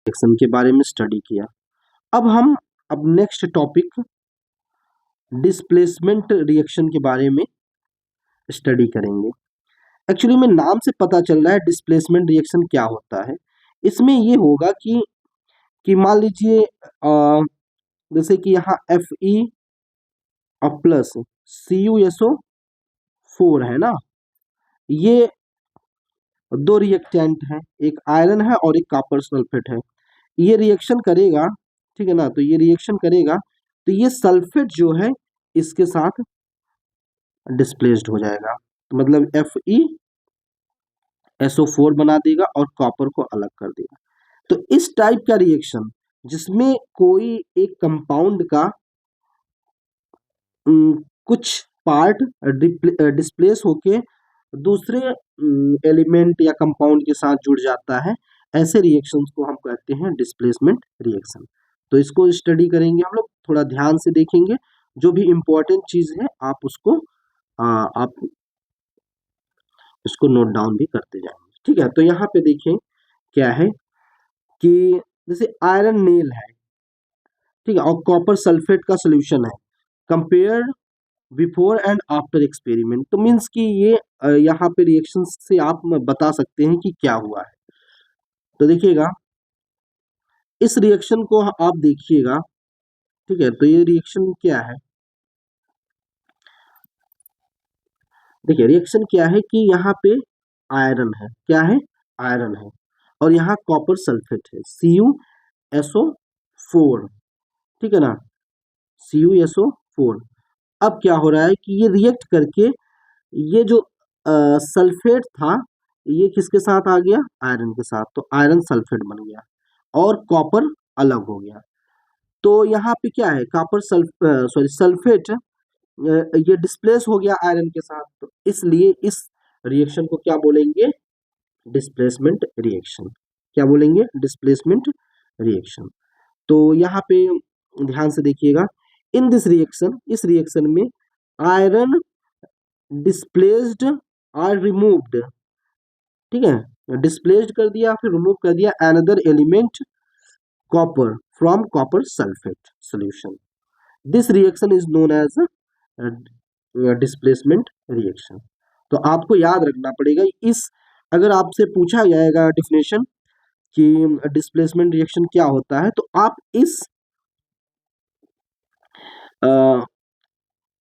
Reaction के बारे में स्टडी किया। अब नेक्स्ट टॉपिक डिस्प्लेसमेंट रिएक्शन के बारे में स्टडी करेंगे। एक्चुअली में नाम से पता चल रहा है डिस्प्लेसमेंट रिएक्शन क्या होता है। इसमें ये होगा कि मान लीजिए जैसे कि यहाँ Fe और प्लस CuSO4 है ना, ये दो रिएक्टेंट हैं, एक आयरन है और एक कॉपर सल्फेट है। ये रिएक्शन करेगा, ठीक है ना, तो ये रिएक्शन करेगा तो ये सल्फेट जो है इसके साथ डिस्प्लेस्ड हो जाएगा, तो मतलब FeSO4 बना देगा और कॉपर को अलग कर देगा। तो इस टाइप का रिएक्शन जिसमें कोई एक कंपाउंड का कुछ पार्ट डिस्प्लेस होके दूसरे एलिमेंट या कंपाउंड के साथ जुड़ जाता है, ऐसे रिएक्शंस को हम कहते हैं डिस्प्लेसमेंट रिएक्शन। तो इसको स्टडी करेंगे हम लोग, थोड़ा ध्यान से देखेंगे, जो भी इम्पोर्टेंट चीज है आप उसको नोट डाउन भी करते जाएंगे, ठीक है। तो यहाँ पे देखें क्या है कि जैसे आयरन नेल है, ठीक है, और कॉपर सल्फेट का सोल्यूशन है, compare before and after experiment. तो मीन्स कि ये यहाँ पे रिएक्शन से आप बता सकते हैं कि क्या हुआ है। तो देखिएगा इस रिएक्शन को आप देखिएगा, ठीक है, तो ये रिएक्शन क्या है, देखिए रिएक्शन क्या है कि यहाँ पे आयरन है, क्या है, आयरन है, और यहाँ कॉपर सल्फेट है CuSO4, ठीक है ना, CuSO4। अब क्या हो रहा है कि ये रिएक्ट करके ये जो सल्फेट था ये किसके साथ आ गया, आयरन के साथ, तो आयरन सल्फेट बन गया और कॉपर अलग हो गया। तो यहाँ पे क्या है, कॉपर सल्फेट ये डिस्प्लेस हो गया आयरन के साथ, तो इसलिए इस रिएक्शन को क्या बोलेंगे, डिस्प्लेसमेंट रिएक्शन। क्या बोलेंगे, डिस्प्लेसमेंट रिएक्शन। तो यहाँ पे ध्यान से देखिएगा, इन दिस रिएक्शन, इस रिएक्शन में आयरन डिस्प्लेस्ड और रिमूव्ड, ठीक है, डिस्प्लेस्ड कर दिया फिर रिमूव कर दिया another element copper from copper sulphate solution. This reaction is known as displacement reaction. तो आपको याद रखना पड़ेगा, इस अगर आपसे पूछा जाएगा डिफिनेशन कि डिस्प्लेसमेंट रिएक्शन क्या होता है, तो आप इस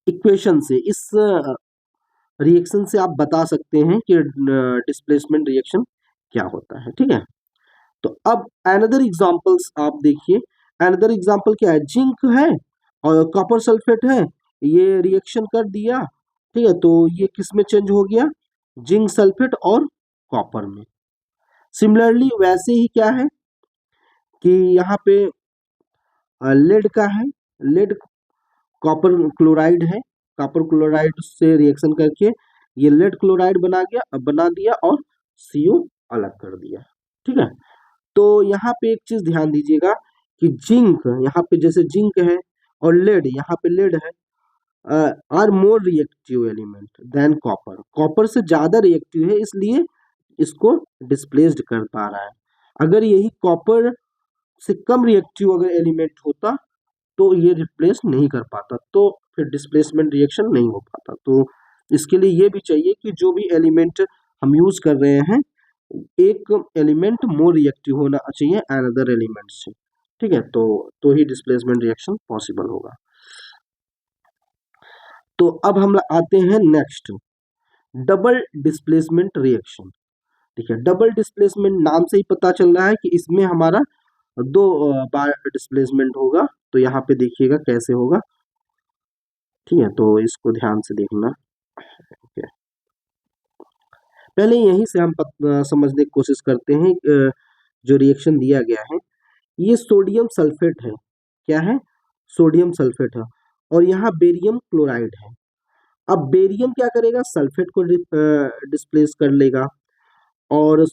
इक्वेशन से, इस रिएक्शन से आप बता सकते हैं कि डिस्प्लेसमेंट रिएक्शन क्या होता है, ठीक है। तो अब अनदर एग्जांपल्स आप देखिए, अनदर एग्जांपल क्या है, जिंक है और कॉपर सल्फेट है, ये रिएक्शन कर दिया, ठीक है, तो ये किस में चेंज हो गया, जिंक सल्फेट और कॉपर में। सिमिलरली वैसे ही क्या है कि यहाँ पे लेड का है, लेड कॉपर क्लोराइड है, कॉपर क्लोराइड से रिएक्शन करके ये लेड क्लोराइड बना दिया और CO अलग कर दिया, ठीक है। तो यहाँ पे एक चीज ध्यान दीजिएगा कि जिंक, यहाँ पे जैसे जिंक है और लेड, यहाँ पे लेड है, are more reactive element than copper, copper से ज्यादा रिएक्टिव है, इसलिए इसको डिस्प्लेस्ड कर पा रहा है। अगर यही कॉपर से कम रिएक्टिव अगर एलिमेंट होता तो ये रिप्लेस नहीं कर पाता, तो फिर डिस्प्लेसमेंट रिएक्शन नहीं हो पाता। तो इसके लिए ये भी चाहिए कि जो भी एलिमेंट हम यूज कर रहे हैं, एक एलिमेंट मोर रिएक्टिव होना चाहिए अनदर एलिमेंट से, ठीक है, तो ही डिस्प्लेसमेंट रिएक्शन पॉसिबल होगा। तो अब हम आते हैं नेक्स्ट, डबल डिस्प्लेसमेंट रिएक्शन। देखिए डबल डिस्प्लेसमेंट नाम से ही पता चल रहा है कि इसमें हमारा दो बार डिस्प्लेसमेंट होगा। तो यहाँ पे देखिएगा कैसे होगा, ठीक है, तो इसको ध्यान से देखना। okay. पहले यहीं से हम समझने की कोशिश करते हैं, जो रिएक्शन दिया गया है ये सोडियम सल्फेट है, क्या है, सोडियम सल्फेट है, और यहाँ बेरियम क्लोराइड है। अब बेरियम क्या करेगा, सल्फेट को डिस्प्लेस कर लेगा, और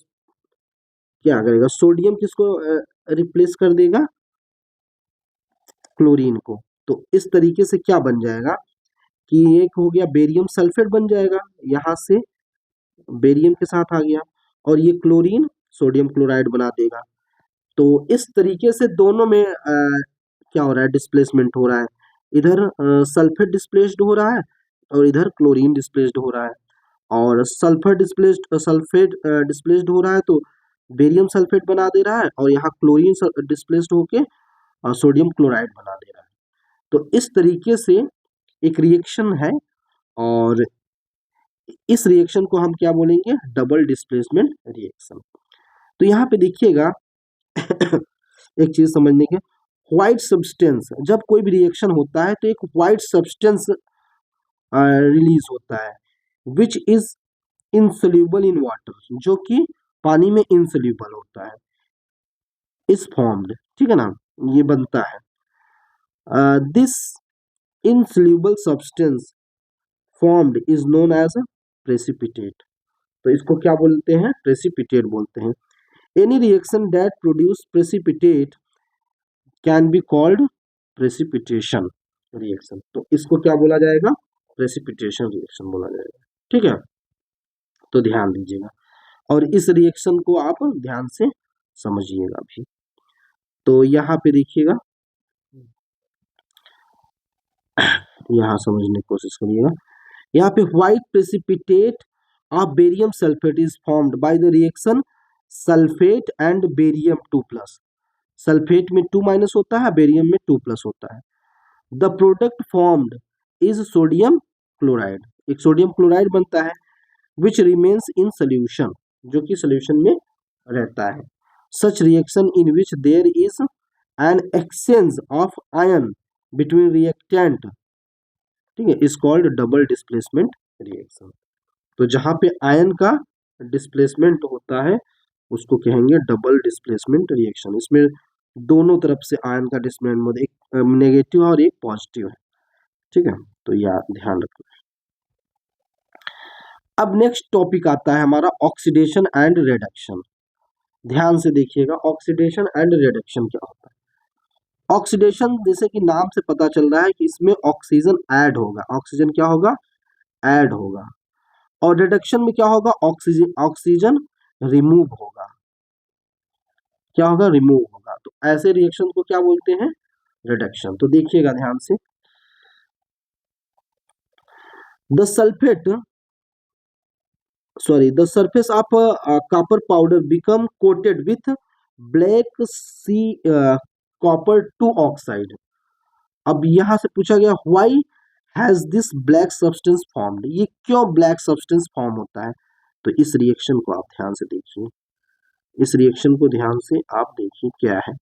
क्या करेगा, सोडियम किसको रिप्लेस कर देगा, क्लोरीन को। तो इस तरीके से क्या बन जाएगा कि एक हो गया बेरियम सल्फेट बन जाएगा, यहाँ से बेरियम के साथ आ गया, और ये क्लोरीन सोडियम क्लोराइड बना देगा। तो इस तरीके से दोनों में क्या हो रहा है, डिस्प्लेसमेंट हो रहा है। इधर सल्फेट डिस्प्लेस्ड हो रहा है और इधर क्लोरीन डिस्प्लेस्ड हो रहा है। और सल्फेट डिस्प्लेस्ड हो रहा है तो बेरियम सल्फेट बना दे रहा है, और यहाँ क्लोरीन डिस्प्लेस्ड होके सोडियम क्लोराइड बना दे रहा है। तो इस तरीके से एक रिएक्शन है, और इस रिएक्शन को हम क्या बोलेंगे, डबल डिस्प्लेसमेंट रिएक्शन। तो यहाँ पे देखिएगा एक चीज समझने के, व्हाइट सब्सटेंस, जब कोई भी रिएक्शन होता है तो एक व्हाइट सब्सटेंस रिलीज होता है which is insoluble in water, जो कि पानी में इनसोल्यूबल होता है, इज फॉर्म्ड, ठीक है ना, ये बनता है। This insoluble substance formed is known as precipitate. तो इसको क्या बोलते हैं, प्रेसिपिटेट बोलते हैं। Any reaction that produce precipitate can be called precipitation reaction. तो इसको क्या बोला जाएगा, प्रेसिपिटेशन रिएक्शन बोला जाएगा, ठीक है। तो ध्यान दीजिएगा, और इस रिएक्शन को आप ध्यान से समझिएगा भी। तो यहाँ पे देखिएगा, यहाँ समझने की कोशिश करिएगा। यहाँ पे white precipitate of barium sulphate is formed by the reaction sulphate and barium 2+। Sulphate में 2- होता है, बेरियम में 2+ होता है। The product formed is sodium chloride, एक सोडियम क्लोराइड बनता है, विच रिमेन्स इन सोल्यूशन, जो कि सोल्यूशन में रहता है। Such reaction in which there is an exchange of ion between reactant, ठीक है, is called double displacement reaction. तो जहां पे आयन का डिस्प्लेसमेंट होता है उसको कहेंगे डबल डिस्प्लेसमेंट रिएक्शन। इसमें दोनों तरफ से आयन का डिस्प्लेसमेंट, एक नेगेटिव और एक पॉजिटिव है, ठीक है। तो यह ध्यान रखना। अब नेक्स्ट टॉपिक आता है हमारा ऑक्सीडेशन एंड रिडक्शन। ध्यान से देखिएगा, ऑक्सीडेशन एंड रिडक्शन क्या होता है। ऑक्सीडेशन, जैसे कि नाम से पता चल रहा है कि इसमें ऑक्सीजन ऐड होगा, ऑक्सीजन क्या होगा, ऐड होगा। और रिडक्शन में क्या होगा, ऑक्सीजन रिमूव होगा, क्या होगा, रिमूव होगा। तो ऐसे रिएक्शन को क्या बोलते हैं, रिडक्शन। तो देखिएगा ध्यान से, the surface of copper powder become coated with black sea copper 2 oxide। अब यहां से पूछा गया why has this black substance formed, ये क्यों ब्लैक सब्सटेंस फॉर्म होता है। तो इस रिएक्शन को आप ध्यान से देखिए, इस रिएक्शन को ध्यान से आप देखिए क्या है।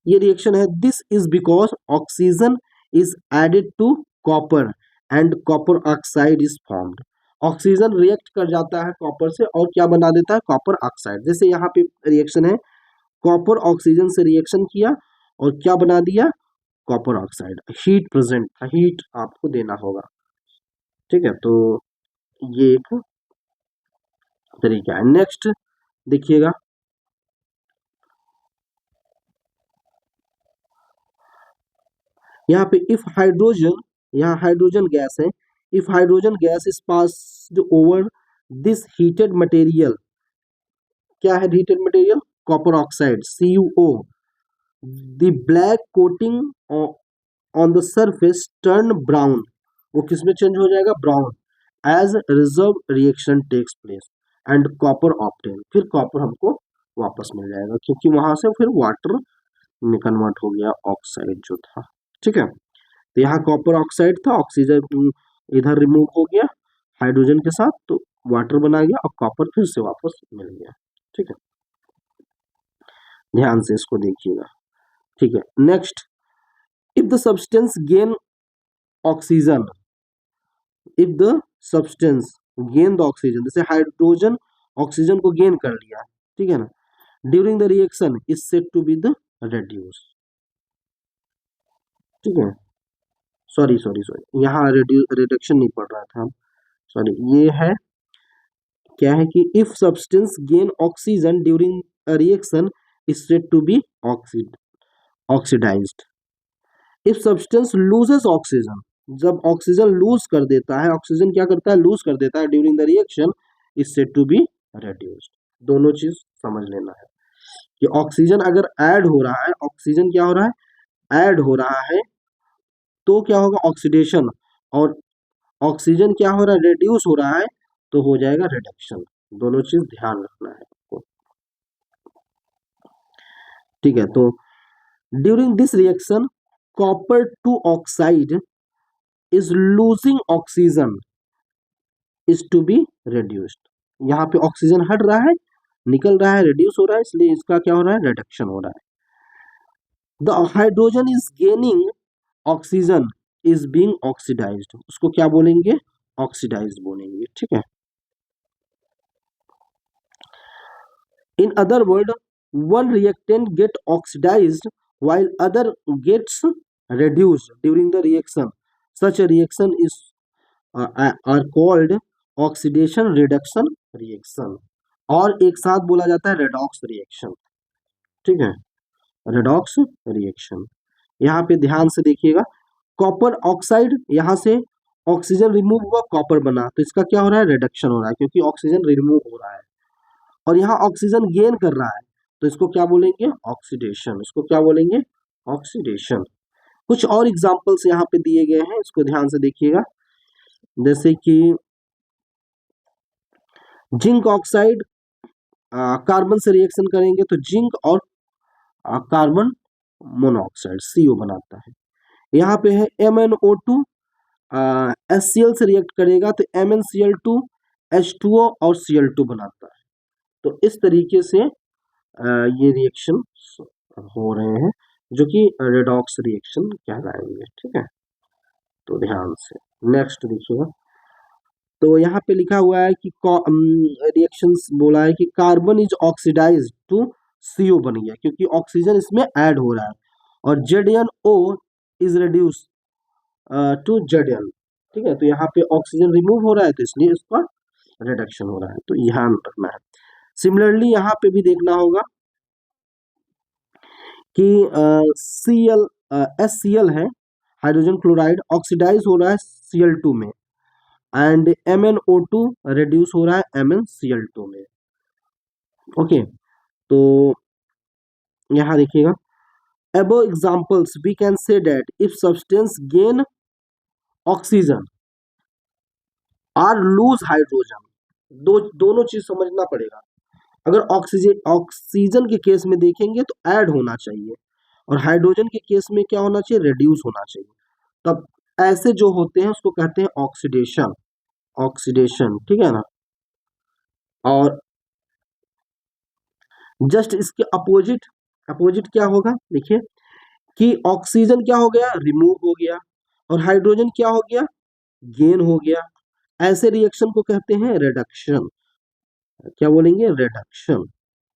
ये रिएक्शन है, this is because oxygen is added to copper and copper oxide is formed. Oxygen react कर जाता है कॉपर से और क्या बना देता है, कॉपर ऑक्साइड। जैसे यहाँ पे रिएक्शन है, कॉपर ऑक्सीजन से रिएक्शन किया और क्या बना दिया, कॉपर ऑक्साइड। हीट प्रेजेंट था, हीट आपको देना होगा, ठीक है। तो ये एक तरीका है। नेक्स्ट देखिएगा, यहाँ पे इफ हाइड्रोजन, यहाँ हाइड्रोजन गैस है, if hydrogen gas is passed over this heated material, क्या है heated material, copper oxide CuO, the black coating on the surface turn brown, वो किसमें चेंज हो जाएगा, brown, as reserve reaction takes place and copper obtain, फिर copper हमको वापस मिल जाएगा क्योंकि वहां से फिर वाटर में कन्वर्ट हो गया ऑक्साइड जो था, ठीक है। तो यहाँ कॉपर ऑक्साइड था, ऑक्सीजन इधर रिमूव हो गया हाइड्रोजन के साथ, तो वाटर बना गया और कॉपर फिर से वापस मिल गया, ठीक है। ध्यान से इसको देखिएगा, ठीक है। Next, if the substance gain oxygen, if the substance gain the oxygen, जैसे हाइड्रोजन ऑक्सीजन को गेन कर लिया, ठीक है ना, during the reaction is said to be the reduce, ठीक है। सॉरी यहाँ रिडक्शन नहीं पढ़ रहा था, सॉरी, ये है क्या है कि if substance gain oxygen during a reaction is said to be oxidised. If substance loses oxygen, जब ऑक्सीजन लूज कर देता है, ऑक्सीजन क्या करता है, लूज कर देता है during the reaction, is said to be reduced. दोनों चीज समझ लेना है। कि ऑक्सीजन अगर ऐड हो रहा है, ऑक्सीजन क्या हो रहा है, ऐड हो रहा है, तो क्या होगा, ऑक्सीडेशन, और ऑक्सीजन क्या हो रहा है, रिड्यूस हो रहा है, तो हो जाएगा रिडक्शन। दोनों चीज ध्यान रखना है आपको, ठीक है। तो during this reaction copper to oxide is losing oxygen is to be reduced. यहाँ पे ऑक्सीजन हट रहा है, निकल रहा है, रिड्यूस हो रहा है, इसलिए इसका क्या हो रहा है, रिडक्शन हो रहा है। The hydrogen is gaining oxygen is being oxidised, उसको क्या बोलेंगे, ऑक्सीडाइज बोलेंगे, ठीक है। In other word, one reactant get oxidized while other gets reduced during the reaction. Such a reaction is are called oxidation reduction reaction, और एक साथ बोला जाता है रेडॉक्स रिएक्शन, ठीक है, रेडॉक्स रिएक्शन। यहाँ पे ध्यान से देखिएगा, कॉपर ऑक्साइड, यहाँ से ऑक्सीजन रिमूव हुआ, कॉपर बना, तो इसका क्या हो रहा है, रिडक्शन हो रहा है, क्योंकि ऑक्सीजन रिमूव हो रहा है, और यहाँ ऑक्सीजन गेन कर रहा है, तो इसको क्या बोलेंगे, ऑक्सीडेशन, इसको क्या बोलेंगे, ऑक्सीडेशन। कुछ और एग्जांपल्स यहाँ पे दिए गए हैं, इसको ध्यान से देखिएगा, जैसे कि जिंक ऑक्साइड कार्बन से रिएक्शन करेंगे तो जिंक और कार्बन मोनोऑक्साइड CO बनाता है। यहाँ पे है MnO2 HCl से रिएक्ट करेगा तो MnCl2 H2O और Cl2 बनाता है। तो इस तरीके से ये रिएक्शन हो रहे हैं, जो कि रेडॉक्स रिएक्शन कहलाएंगे, ठीक है। तो ध्यान से नेक्स्ट देखिएगा, तो यहाँ पे लिखा हुआ है कि रिएक्शंस बोला है कि carbon is oxidised to CO बन गया, क्योंकि ऑक्सीजन इसमें ऐड हो रहा है, और ZnO is reduce to Zn, ठीक है। तो यहाँ पे ऑक्सीजन रिमूव हो रहा है, तो इसलिए इसका रिडक्शन हो रहा है, तो ध्यान रखना है। सिमिलरली यहाँ पे भी देखना होगा कि HCl है, हाइड्रोजन क्लोराइड ऑक्सीडाइज हो रहा है Cl2 में, एंड MnO2 रिड्यूस हो रहा है MnCl2 में, ओके। तो यहाँ देखिएगा, above examples we can say that if substance gain oxygen or lose hydrogen, दोनों चीज समझना पड़ेगा। अगर ऑक्सीजन के केस में देखेंगे तो ऐड होना चाहिए, और हाइड्रोजन के केस में क्या होना चाहिए, रिड्यूस होना चाहिए। तब ऐसे जो होते हैं उसको कहते हैं ऑक्सीडेशन, ऑक्सीडेशन, ठीक है ना। और जस्ट इसके अपोजिट, अपोजिट क्या होगा, देखिए कि ऑक्सीजन क्या हो गया, रिमूव हो गया, और हाइड्रोजन क्या हो गया, गेन हो गया। ऐसे रिएक्शन को कहते हैं रिडक्शन, क्या बोलेंगे, रिडक्शन,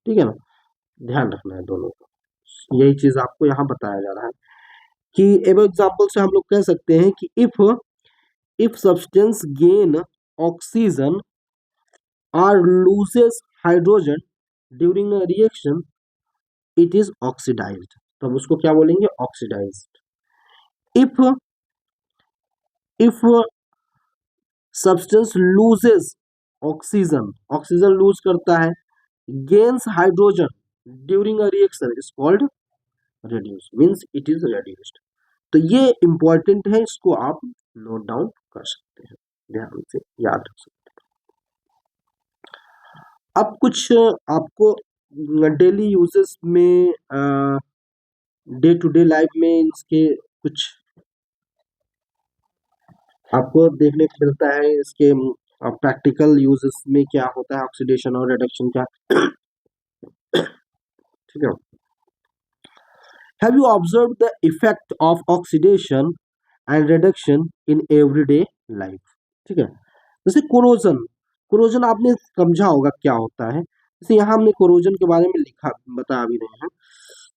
ठीक है ना। ध्यान रखना है दोनों को, यही चीज आपको यहाँ बताया जा रहा है कि एवं एग्जाम्पल से हम लोग कह सकते हैं कि इफ सब्सटेंस गेन ऑक्सीजन और loses hydrogen during a reaction it is oxidised, तब उसको क्या बोलेंगे, oxidised. If substance loses oxygen, oxygen lose करता है, gains hydrogen during a reaction is called reduce, means it is reduced. तो ये important है, इसको आप नोट डाउन कर सकते हैं, ध्यान से याद रख सकते हैं। अब कुछ आपको डेली यूजेस में, डे टू डे लाइफ में इसके कुछ आपको देखने को मिलता है, इसके प्रैक्टिकल यूजेस में क्या होता है ऑक्सीडेशन और रिडक्शन का, ठीक है। Have you observe the effect of oxidation and reduction in everyday life, ठीक है। जैसे कोरोजन, कोरोजन आपने समझा होगा क्या होता है, जैसे यहाँ हमने कोरोजन के बारे में लिखा, बता भी रहे हैं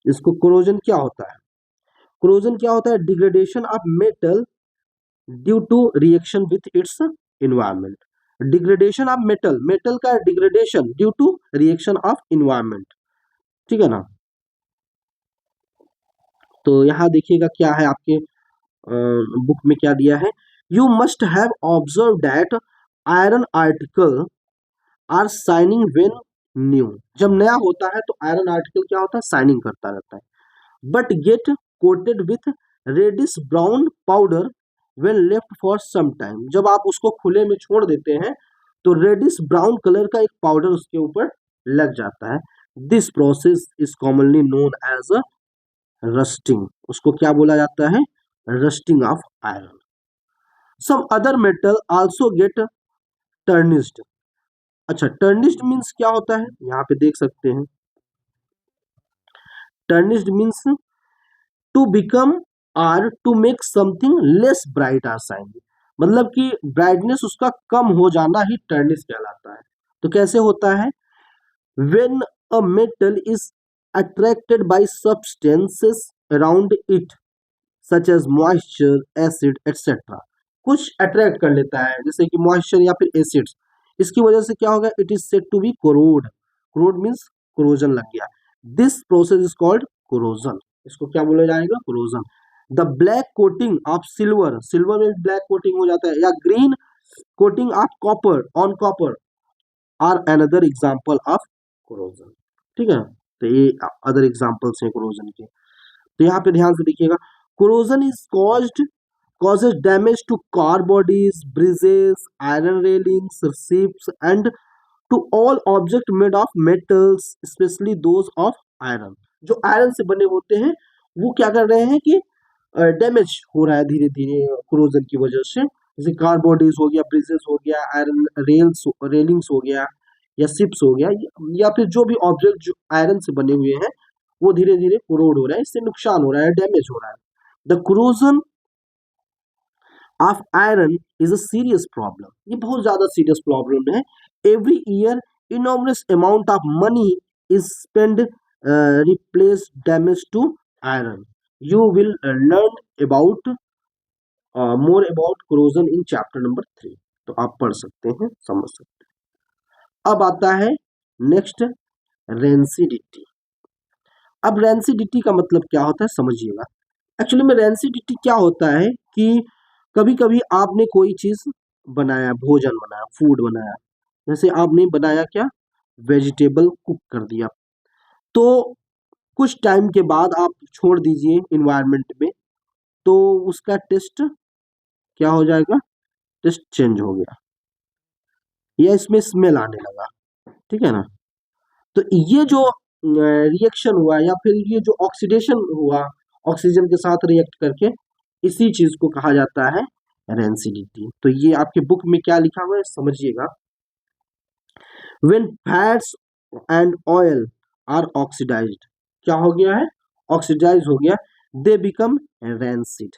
इसको। कोरोजन क्या होता है, कोरोजन क्या होता है, degradation of metal due to reaction with its environment, degradation of metal, metal का degradation due to reaction of environment, ठीक है ना। तो यहाँ देखिएगा क्या है आपके बुक में क्या दिया है, you must have observe that iron article are shining when new. जब नया होता है तो आयरन आर्टिकल क्या होता है, शाइनिंग करता रहता है, but get coated with reddish brown powder when left for some time. जब आप उसको खुले में छोड़ देते हैं तो रेडिश ब्राउन कलर का एक पाउडर उसके ऊपर लग जाता है। This process is commonly known as a rusting. उसको क्या बोला जाता है, rusting of iron. Some other metal also get tarnished. अच्छा, टर्निश्ड मीन्स क्या होता है, यहाँ पे देख सकते हैं, tarnished means to become or to make something less bright or shiny. मतलब कि ब्राइटनेस उसका कम हो जाना ही टर्निश कहलाता है। तो कैसे होता है, when a metal is attracted by substances around it such as moisture, acid etc. कुछ अट्रैक्ट कर लेता है जैसे कि मॉइस्चर या फिर एसिड्स, इसकी वजह से क्या होगा, it is said to be corrode. Corrode means corrosion लग गया। This process is called corrosion. इसको क्या बोला जाएगा, corrosion. The black coating of silver, silver में ब्लैक कोटिंग हो जाता है, या green coating of copper on copper are another example of corrosion. ठीक है, तो ये अदर एग्जाम्पल्स हैं कोरोजन के। तो यहाँ पे ध्यान से देखिएगा, corrosion is causes damage to car bodies, bridges, iron railings, ships, and to all objects made of metals, especially those of iron। जो आयरन से बने होते हैं वो क्या कर रहे हैं कि डैमेज हो रहा है धीरे धीरे कोरोजन की वजह से। जैसे कार बॉडीज हो गया, ब्रिजेस हो गया, आयरन रेलिंग्स हो गया, या शिप्स हो गया, या फिर जो भी ऑब्जेक्ट जो आयरन से बने हुए हैं वो धीरे धीरे कोरोड हो रहा है, इससे नुकसान हो रहा है, डैमेज हो रहा है। The corrosion of iron is a serious problem. ये बहुत ज्यादा सीरियस प्रॉब्लम है। Every year enormous amount of money is spend replace damage to iron. You will learn about more about corrosion in chapter number 3। तो आप पढ़ सकते हैं, समझ सकते हैं। अब आता है नेक्स्ट, रेंसिडिटी। अब रेंसिडिटी का मतलब क्या होता है समझिएगा। एक्चुअली में रेंसिडिटी क्या होता है कि कभी कभी आपने कोई चीज बनाया, भोजन बनाया, फूड बनाया, जैसे आपने बनाया क्या, वेजिटेबल कुक कर दिया, तो कुछ टाइम के बाद आप छोड़ दीजिए इन्वायरमेंट में, तो उसका टेस्ट क्या हो जाएगा, टेस्ट चेंज हो गया, या इसमें स्मेल आने लगा। ठीक है ना, तो ये जो रिएक्शन हुआ या फिर ये जो ऑक्सीडेशन हुआ ऑक्सीजन के साथ रिएक्ट करके, इसी चीज को कहा जाता है रेंसिडिटी। तो ये आपके बुक में क्या लिखा हुआ है समझिएगा। When fats and oil are oxidised, क्या हो गया है, ऑक्सीडाइज हो गया, दे बिकम रैंसिड।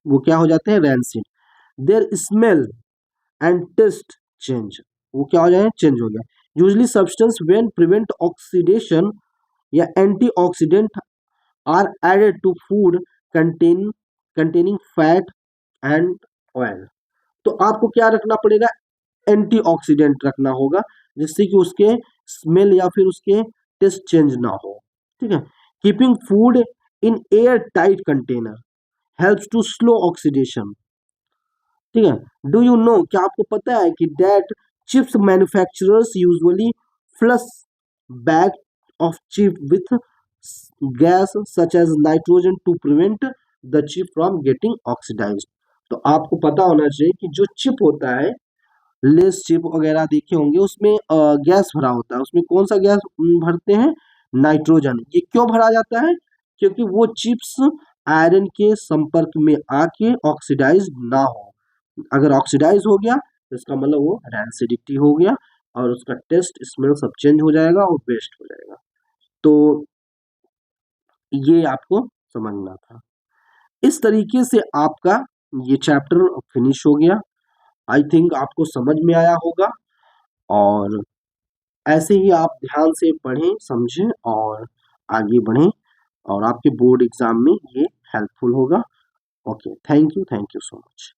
वो क्या हो जाते हैं, rancid. Their smell and taste change, वो क्या हो जाए, चेंज हो गया। Usually substance when prevent oxidation या antioxidant are added to food containing fat and oil. तो आपको क्या रखना पड़ेगा, एंटीऑक्सीडेंट रखना होगा, जिससे कि उसके स्मेल या फिर उसके टेस्ट चेंज ना हो। ठीक है, keeping food in air tight container helps to slow oxidation. ठीक है, डू यू नो, क्या आपको पता है कि that chips manufacturers usually flush bag of chip with gas such as nitrogen to prevent the chip from getting oxidised. तो आपको पता होना चाहिए कि जो चिप होता है, लेस चिप वगैरह देखे होंगे, उसमें गैस भरा होता है, उसमें कौन सा गैस भरते हैं, नाइट्रोजन। ये क्यों भरा जाता है, क्योंकि वो चिप्स आयरन के संपर्क में आके ऑक्सीडाइज ना हो। अगर ऑक्सीडाइज हो गया तो इसका मतलब वो रैंसिडिटी हो गया, और उसका टेस्ट स्मेल सब चेंज हो जाएगा और वेस्ट हो जाएगा। तो ये आपको समझना था। इस तरीके से आपका ये चैप्टर फिनिश हो गया। आई थिंक आपको समझ में आया होगा, और ऐसे ही आप ध्यान से पढ़ें, समझें और आगे बढ़ें, और आपके बोर्ड एग्जाम में ये हेल्पफुल होगा। Okay, thank you so much.